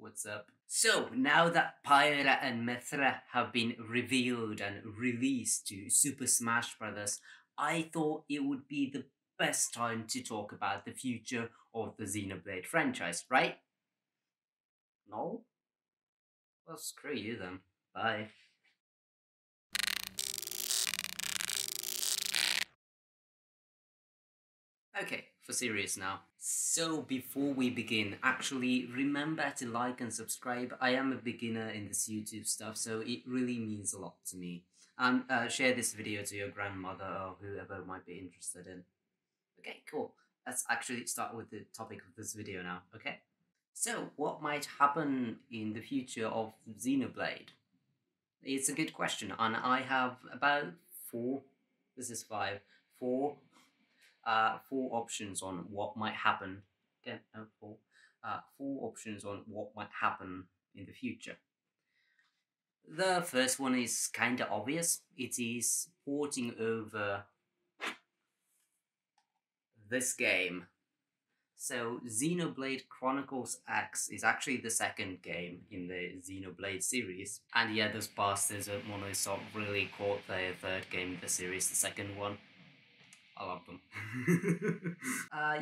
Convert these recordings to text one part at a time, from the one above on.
What's up? So, now that Pyra and Mithra have been revealed and released to Super Smash Bros., I thought it would be the best time to talk about the future of the Xenoblade franchise, right? No? Well, screw you then. Bye. Okay, for serious now. So before we begin, actually remember to like and subscribe. I am a beginner in this YouTube stuff, so it really means a lot to me. And share this video to your grandmother or whoever might be interested in. Okay, cool. Let's actually start with the topic of this video now, okay? So, what might happen in the future of Xenoblade? It's a good question, and I have about four options on what might happen. Again, no, four options on what might happen in the future. The first one is kind of obvious. It is porting over this game. So Xenoblade Chronicles X is actually the second game in the Xenoblade series. And yeah, those bastards at Monolith really caught their third game in the series, the second one. I love them.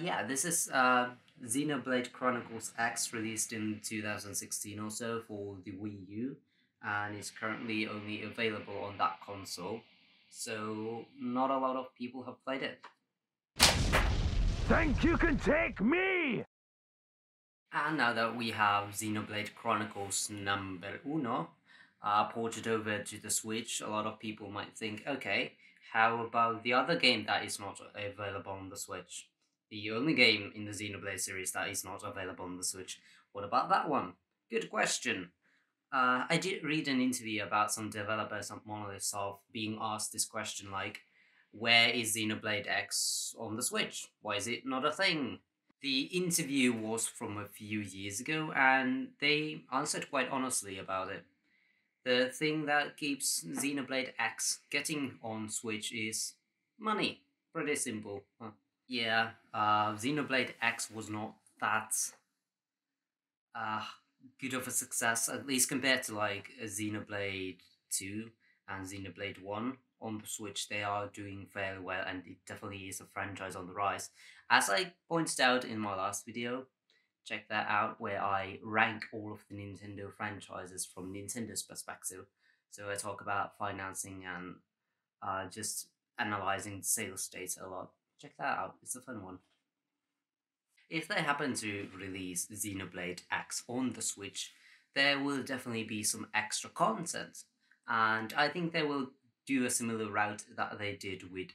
Yeah, this is Xenoblade Chronicles X, released in 2016 or so for the Wii U, and is currently only available on that console, so not a lot of people have played it. Think you can take me? And now that we have Xenoblade Chronicles number uno ported over to the Switch, a lot of people might think, okay, how about the other game that is not available on the Switch? The only game in the Xenoblade series that is not available on the Switch. What about that one? Good question. I did read an interview about some developers at Monolith Soft being asked this question like, where is Xenoblade X on the Switch? Why is it not a thing? The interview was from a few years ago, and they answered quite honestly about it. The thing that keeps Xenoblade X getting on Switch is money. Pretty simple. Huh. Yeah, Xenoblade X was not that uh, good of a success, at least compared to like Xenoblade 2 and Xenoblade 1 on the Switch. They are doing fairly well, and it definitely is a franchise on the rise. As I pointed out in my last video, check that out where I rank all of the Nintendo franchises from Nintendo's perspective. So I talk about financing and just analyzing sales data a lot. Check that out, it's a fun one. If they happen to release Xenoblade X on the Switch, there will definitely be some extra content. And I think they will do a similar route that they did with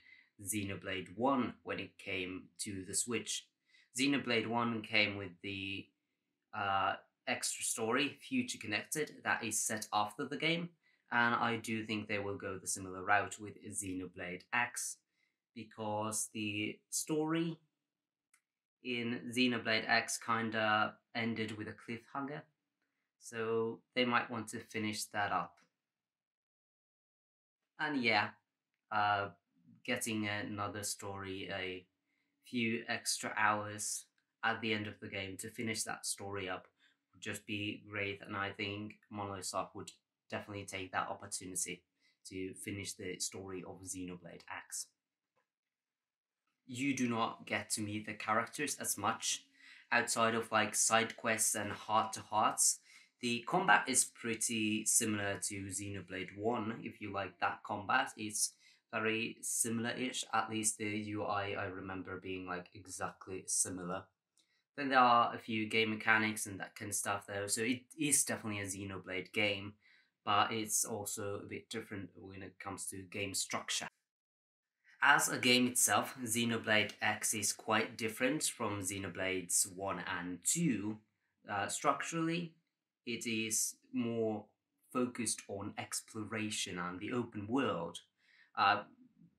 Xenoblade 1 when it came to the Switch. Xenoblade 1 came with the extra story, Future Connected, that is set after the game. And I do think they will go the similar route with Xenoblade X, because the story in Xenoblade X kinda ended with a cliffhanger, so they might want to finish that up. And yeah, getting another story, a few extra hours at the end of the game to finish that story up would just be great, and I think Monolith Soft would definitely take that opportunity to finish the story of Xenoblade X. You do not get to meet the characters as much outside of like side quests and heart-to-hearts. The combat is pretty similar to Xenoblade 1. If you like that combat, it's very similar-ish. At least the UI I remember being like exactly similar. Then there are a few game mechanics and that kind of stuff though, so it is definitely a Xenoblade game, but it's also a bit different when it comes to game structure. As a game itself, Xenoblade X is quite different from Xenoblades 1 and 2. Structurally, it is more focused on exploration and the open world,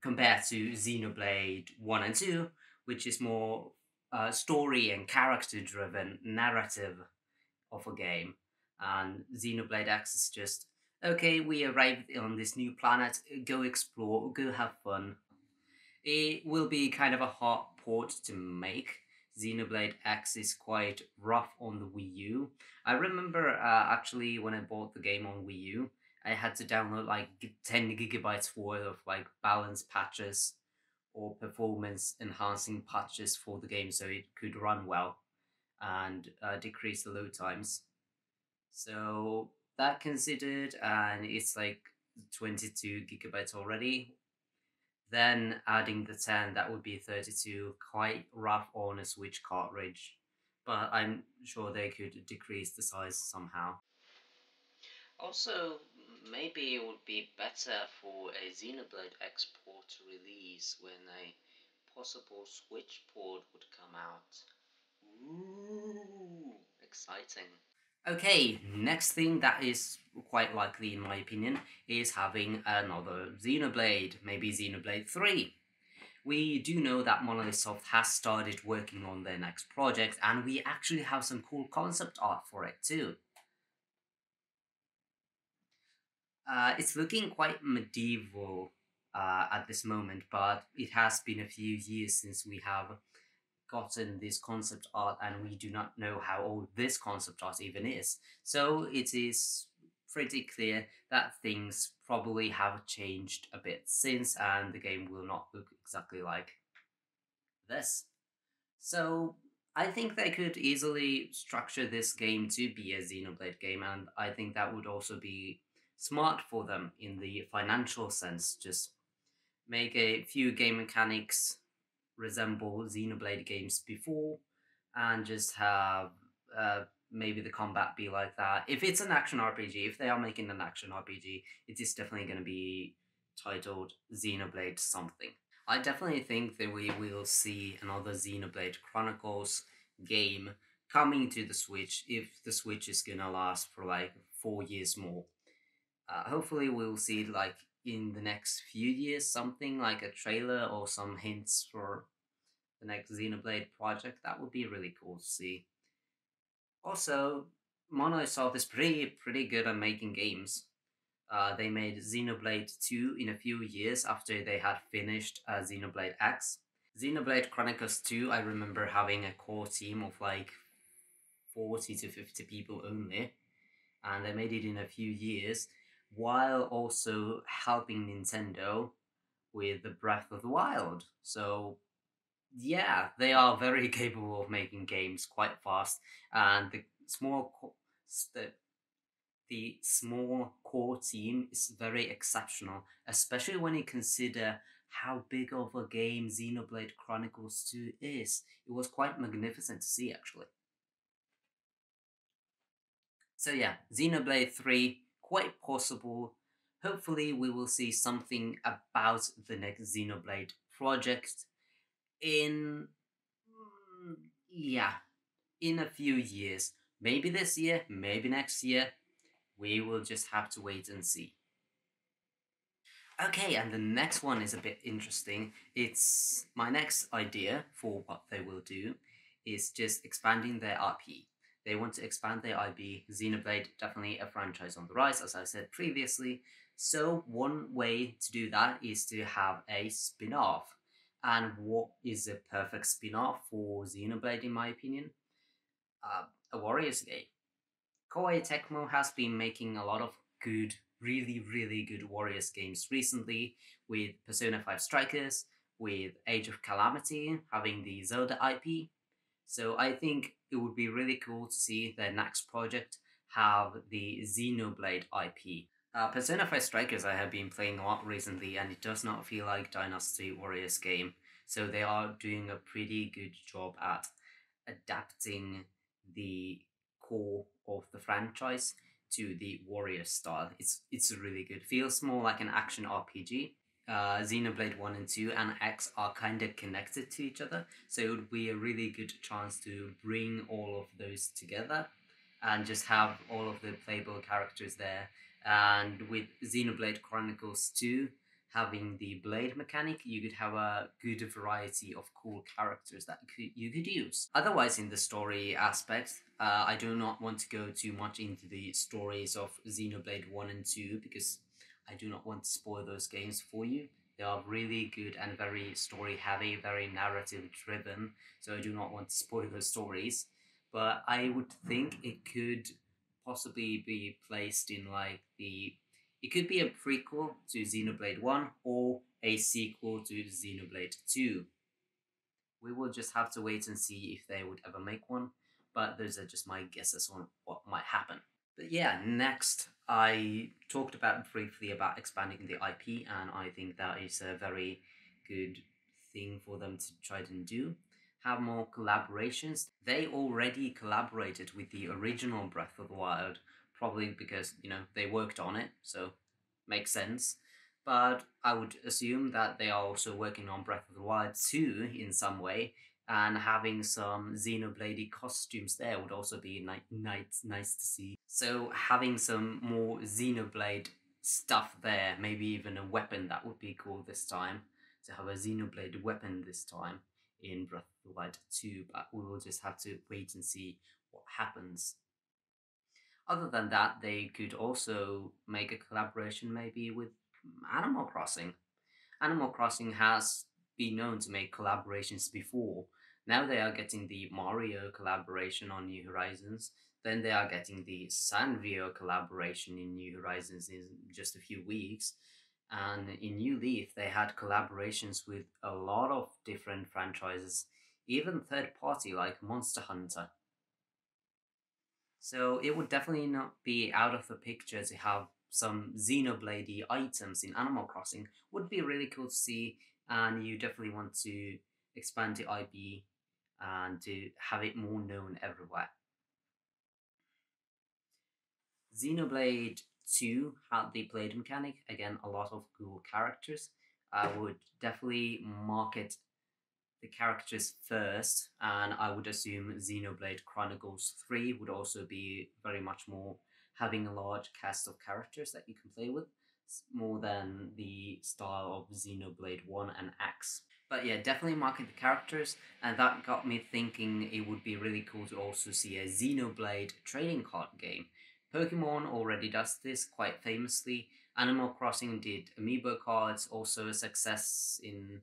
compared to Xenoblade 1 and 2, which is more story and character driven narrative of a game. And Xenoblade X is just, okay, we arrived on this new planet, go explore, go have fun. It will be kind of a hard port to make, Xenoblade X is quite rough on the Wii U. I remember actually when I bought the game on Wii U, I had to download like 10 gigabytes worth of like balance patches or performance enhancing patches for the game so it could run well and decrease the load times. So that considered, and it's like 22 gigabytes already. Then adding the 10, that would be 32, quite rough on a Switch cartridge. But I'm sure they could decrease the size somehow. Also, maybe it would be better for a Xenoblade X port to release when a possible Switch port would come out. Ooh, exciting. Okay, next thing that is quite likely, in my opinion, is having another Xenoblade, maybe Xenoblade 3. We do know that Monolith Soft has started working on their next project, and we actually have some cool concept art for it too. It's looking quite medieval at this moment, but it has been a few years since we have gotten this concept art, and we do not know how old this concept art even is. So it is pretty clear that things probably have changed a bit since, and the game will not look exactly like this. So I think they could easily structure this game to be a Xenoblade game, and I think that would also be smart for them in the financial sense. Just make a few game mechanics resemble Xenoblade games before, and just have maybe the combat be like that. If it's an action RPG, if they are making an action RPG, it is definitely going to be titled Xenoblade something. I definitely think that we will see another Xenoblade Chronicles game coming to the Switch if the Switch is gonna last for like 4 years more. Hopefully, we'll see like in the next few years something like a trailer or some hints for the next Xenoblade project. That would be really cool to see. Also, Monolith is pretty good at making games. They made Xenoblade 2 in a few years after they had finished Xenoblade X. Xenoblade Chronicles 2, I remember having a core team of like 40 to 50 people only, and they made it in a few years while also helping Nintendo with the Breath of the Wild. So, yeah, they are very capable of making games quite fast, and the the small core team is very exceptional, especially when you consider how big of a game Xenoblade Chronicles 2 is. It was quite magnificent to see, actually. So, yeah, Xenoblade 3, quite possible. Hopefully, we will see something about the next Xenoblade project in. Yeah, in a few years. Maybe this year, maybe next year. We will just have to wait and see. Okay, and the next one is a bit interesting. It's my next idea for what they will do is just expanding their IP. They want to expand their IP. Xenoblade, definitely a franchise on the rise, as I said previously. So one way to do that is to have a spin-off. And what is a perfect spin-off for Xenoblade, in my opinion? A Warriors game. Koei Tecmo has been making a lot of good, really good Warriors games recently, with Persona 5 Strikers, with Age of Calamity, having the Zelda IP. So I think it would be really cool to see their next project have the Xenoblade IP. Persona 5 Strikers I have been playing a lot recently, and it does not feel like Dynasty Warriors game. So they are doing a pretty good job at adapting the core of the franchise to the warrior style. It's really good. Feels more like an action RPG. Xenoblade 1 and 2 and X are kind of connected to each other, so it would be a really good chance to bring all of those together and just have all of the playable characters there. And with Xenoblade Chronicles 2 having the blade mechanic, you could have a good variety of cool characters that you could use. Otherwise, in the story aspect, I do not want to go too much into the stories of Xenoblade 1 and 2 because I do not want to spoil those games for you. They are really good and very story heavy, very narrative driven. So I do not want to spoil those stories, but I would think it could possibly be placed in like the. It could be a prequel to Xenoblade 1 or a sequel to Xenoblade 2. We will just have to wait and see if they would ever make one, but those are just my guesses on what might happen. But yeah, next I talked about briefly about expanding the IP, and I think that is a very good thing for them to try and do. Have more collaborations. They already collaborated with the original Breath of the Wild, probably because they worked on it, so makes sense. But I would assume that they are also working on Breath of the Wild 2 in some way, and having some Xenoblade costumes there would also be nice to see. So having some more Xenoblade stuff there, maybe even a weapon, that would be cool this time. To have a Xenoblade weapon this time in Breath of the Wild 2, but we will just have to wait and see what happens. Other than that, they could also make a collaboration maybe with Animal Crossing. Animal Crossing has been known to make collaborations before. Now they are getting the Mario collaboration on New Horizons. Then they are getting the Sanrio collaboration in New Horizons in just a few weeks. And in New Leaf, they had collaborations with a lot of different franchises, even third party like Monster Hunter. So it would definitely not be out of the picture to have some Xenoblade items in Animal Crossing. Would be really cool to see, and you definitely want to expand the IP and to have it more known everywhere. Xenoblade 2 had the blade mechanic, again, a lot of cool characters. I would definitely market the characters first, and I would assume Xenoblade Chronicles 3 would also be very much more having a large cast of characters that you can play with, more than the style of Xenoblade 1 and X. But yeah, definitely market the characters, and that got me thinking it would be really cool to also see a Xenoblade trading card game. Pokemon already does this quite famously. Animal Crossing did amiibo cards, also a success in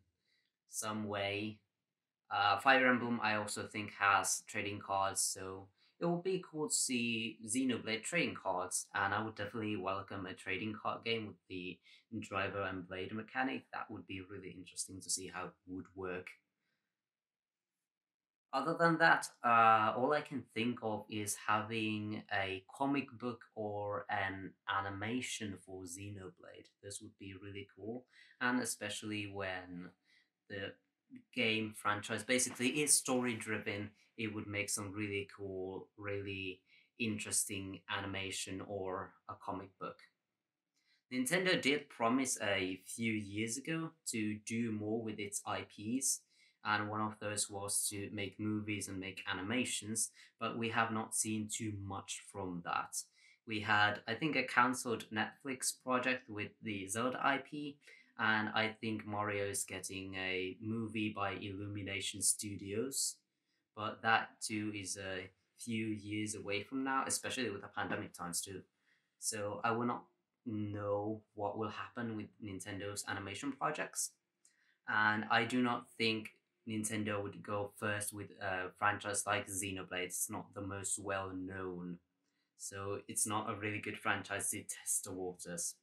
some way. Fire Emblem, I also think, has trading cards, so it would be cool to see Xenoblade trading cards, and I would definitely welcome a trading card game with the driver and blade mechanic. That would be really interesting to see how it would work. Other than that, all I can think of is having a comic book or an animation for Xenoblade. This would be really cool, and especially when the game franchise basically is story driven, it would make some really cool, really interesting animation or a comic book. Nintendo did promise a few years ago to do more with its IPs, and one of those was to make movies and make animations, but we have not seen too much from that. We had, I think, a cancelled Netflix project with the Zelda IP, and I think Mario is getting a movie by Illumination Studios, but that too is a few years away from now, especially with the pandemic times too. So I will not know what will happen with Nintendo's animation projects, and I do not think Nintendo would go first with a franchise like Xenoblade. It's not the most well known, so it's not a really good franchise to test the waters.